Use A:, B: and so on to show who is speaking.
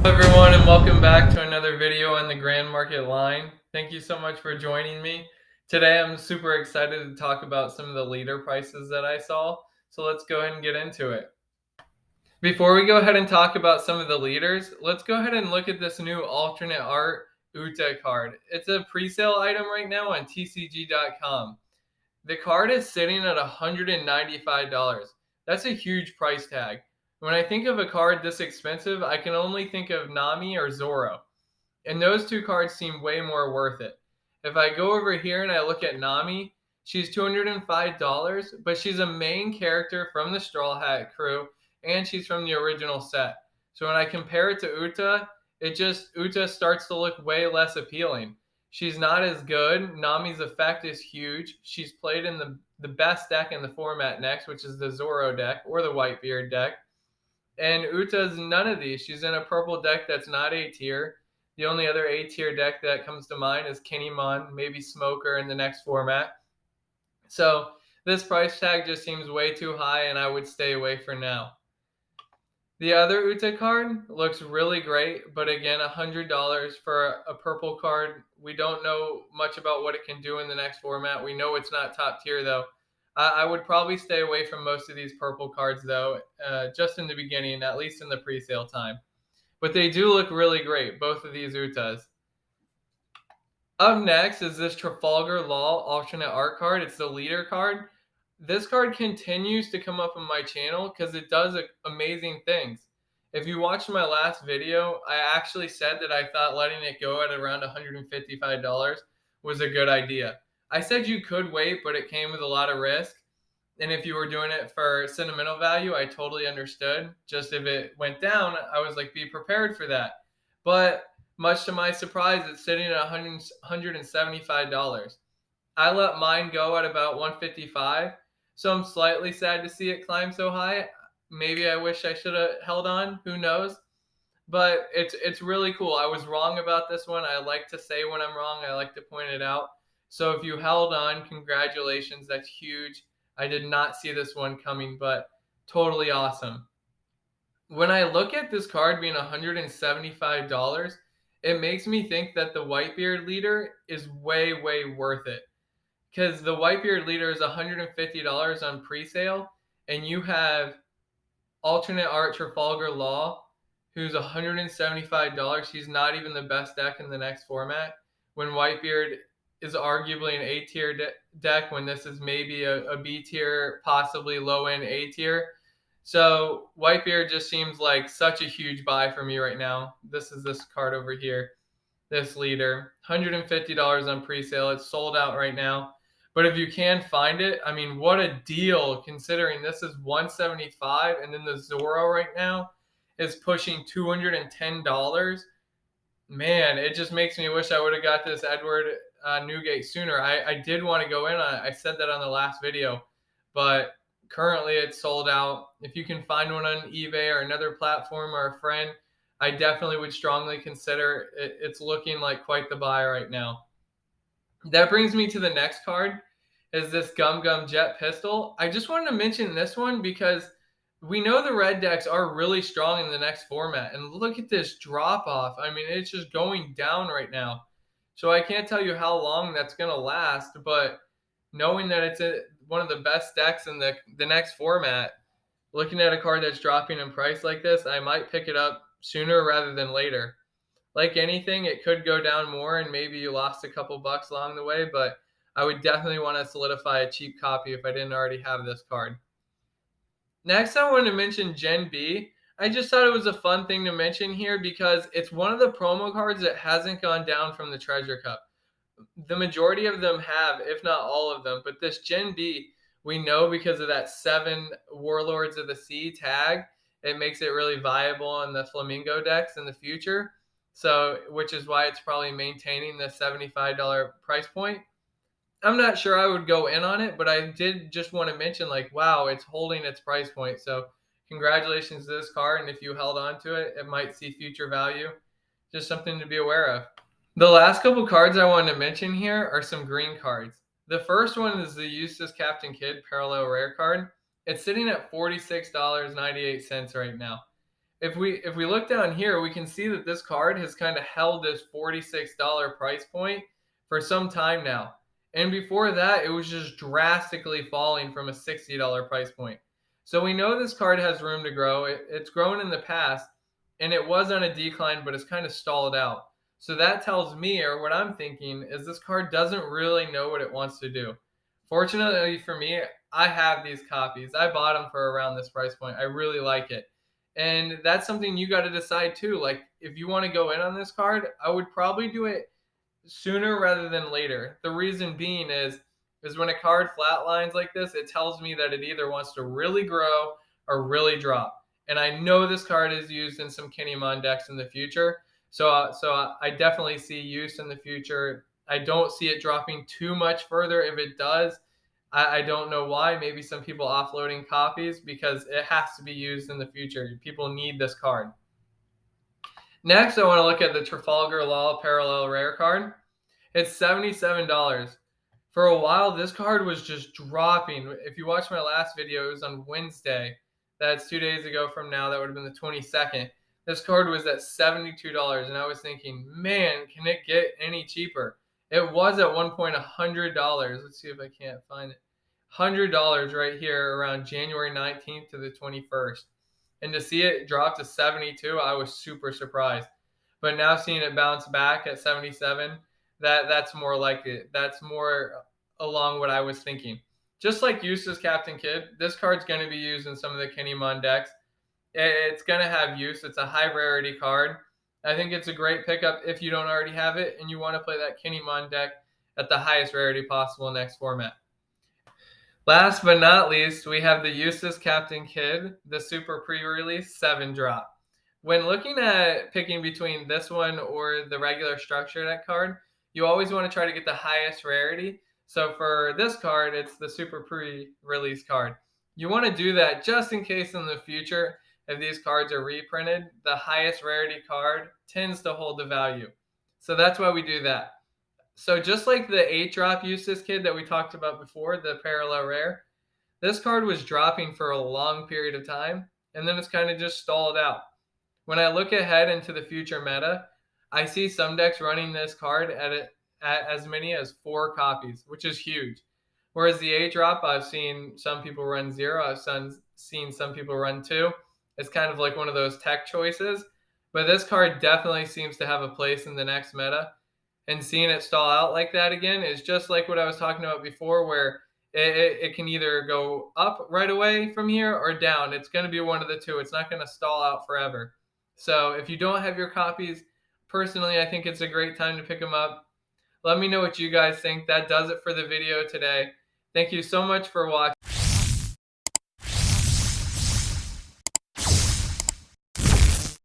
A: Hello everyone and welcome back to another video on the Grand Market line. Thank you so much for joining me. Today I'm super excited to talk about some of the leader prices that I saw. So let's go ahead and get into it. Before we go ahead and talk about some of the leaders, let's go ahead and look at this new alternate art UTA card. It's a pre-sale item right now on TCG.com. The card is sitting at $195. That's a huge price tag. When I think of a card this expensive, I can only think of Nami or Zoro. And those two cards seem way more worth it. If I go over here and I look at Nami, she's $205, but she's a main character from the Straw Hat crew and she's from the original set. So when I compare it to Uta, Uta starts to look way less appealing. She's not as good. Nami's effect is huge. She's played in the best deck in the format next, which is the Zoro deck or the Whitebeard deck. And Uta's none of these. She's in a purple deck that's not A tier. The only other A tier deck that comes to mind is Kinemon, maybe Smoker in the next format. So this price tag just seems way too high, and I would stay away for now. The other Uta card looks really great, but again, $100 for a purple card. We don't know much about what it can do in the next format. We know it's not top tier, though. I would probably stay away from most of these purple cards, though, just in the beginning, at least in the pre-sale time. But they do look really great, both of these Utas. Up next is this Trafalgar Law alternate art card. It's the leader card. This card continues to come up on my channel because it does amazing things. If you watched my last video, I actually said that I thought letting it go at around $155 was a good idea. I said you could wait, but it came with a lot of risk. And if you were doing it for sentimental value, I totally understood. Just if it went down, I was like, be prepared for that. But much to my surprise, it's sitting at $175. I let mine go at about 155, so I'm slightly sad to see it climb so high. Maybe I wish I should have held on. Who knows? But it's really cool. I was wrong about this one. I like to say when I'm wrong. I like to point it out. So if you held on, congratulations. That's huge. I did not see this one coming, but totally awesome. When I look at this card being $175, it makes me think that the Whitebeard leader is way, way worth it. Because the Whitebeard leader is $150 on pre-sale, and you have alternate art Trafalgar Law, who's $175. He's not even the best deck in the next format. When Whitebeard is arguably an A tier deck, when this is maybe a B tier, possibly low end A tier. So Whitebeard just seems like such a huge buy for me right now. This is this card over here, this leader, $150 on pre-sale. It's sold out right now. But if you can find it, I mean, what a deal considering this is $175 and then the Zoro right now is pushing $210. Man, it just makes me wish I would have got this Edward Newgate sooner. I did want to go in on it. I said that on the last video, but currently it's sold out. If you can find one on eBay or another platform or a friend, I definitely would strongly consider it. It's looking like quite the buy right now. That brings me to the next card, is this Gum Gum Jet Pistol. I just wanted to mention this one because we know the red decks are really strong in the next format. And look at this drop off. I mean, it's just going down right now. So I can't tell you how long that's going to last, but knowing that it's one of the best decks in the next format, looking at a card that's dropping in price like this, I might pick it up sooner rather than later. Like anything, it could go down more and maybe you lost a couple bucks along the way, but I would definitely want to solidify a cheap copy if I didn't already have this card. Next, I wanted to mention Gen B. I just thought it was a fun thing to mention here because it's one of the promo cards that hasn't gone down from the Treasure Cup. The majority of them have, if not all of them, but this Gen B, we know because of that 7 Warlords of the Sea tag, it makes it really viable in the Flamingo decks in the future. So, which is why it's probably maintaining the $75 price point. I'm not sure I would go in on it, but I did just want to mention, like, wow, it's holding its price point. So, congratulations to this card. And if you held on to it, it might see future value. Just something to be aware of. The last couple cards I wanted to mention here are some green cards. The first one is the Eustace Captain Kidd Parallel Rare card. It's sitting at $46.98 right now. if we look down here, we can see that this card has kind of held this $46 price point for some time now. And before that, it was just drastically falling from a $60 price point. So we know this card has room to grow. It's grown in the past, and it was on a decline, but it's kind of stalled out. So that tells me, or what I'm thinking, is this card doesn't really know what it wants to do. Fortunately for me, I have these copies. I bought them for around this price point. I really like it. And that's something you got to decide too. Like, if you want to go in on this card, I would probably do it sooner rather than later. The reason being is when a card flatlines like this, it tells me that it either wants to really grow or really drop. And I know this card is used in some Kinemon decks in the future. So I definitely see use in the future. I don't see it dropping too much further. If it does, I don't know why. Maybe some people offloading copies because it has to be used in the future. People need this card. Next, I want to look at the Trafalgar Law Parallel Rare card. It's $77. For a while, this card was just dropping. If you watched my last video, it was on Wednesday. That's 2 days ago from now. That would have been the 22nd. This card was at $72, and I was thinking, man, can it get any cheaper? It was at one point $100. Let's see if I can't find it. $100 right here around January 19th to the 21st. And to see it drop to 72, I was super surprised. But now seeing it bounce back at 77, that's more like it. That's more along what I was thinking. Just like Eustace Captain Kidd, this card's going to be used in some of the Kinemon decks. It's going to have use. It's a high rarity card. I think it's a great pickup if you don't already have it and you want to play that Kinemon deck at the highest rarity possible next format. Last but not least, we have the Eustace Captain Kidd, the Super Pre-Release 7-drop. When looking at picking between this one or the regular structure deck card, you always want to try to get the highest rarity. So for this card, it's the Super Pre-Release card. You want to do that just in case in the future, if these cards are reprinted, the highest rarity card tends to hold the value. So that's why we do that. So just like the 8-drop Eustace Kidd that we talked about before, the Parallel Rare, this card was dropping for a long period of time, and then it's kind of just stalled out. When I look ahead into the future meta, I see some decks running this card at as many as 4 copies, which is huge. Whereas the 8-drop, I've seen some people run 0, I've seen some people run 2. It's kind of like one of those tech choices. But this card definitely seems to have a place in the next meta. And seeing it stall out like that again is just like what I was talking about before, where it can either go up right away from here or down. It's going to be one of the two. It's not going to stall out forever. So if you don't have your copies, personally, I think it's a great time to pick them up. Let me know what you guys think. That does it for the video today. Thank you so much for watching.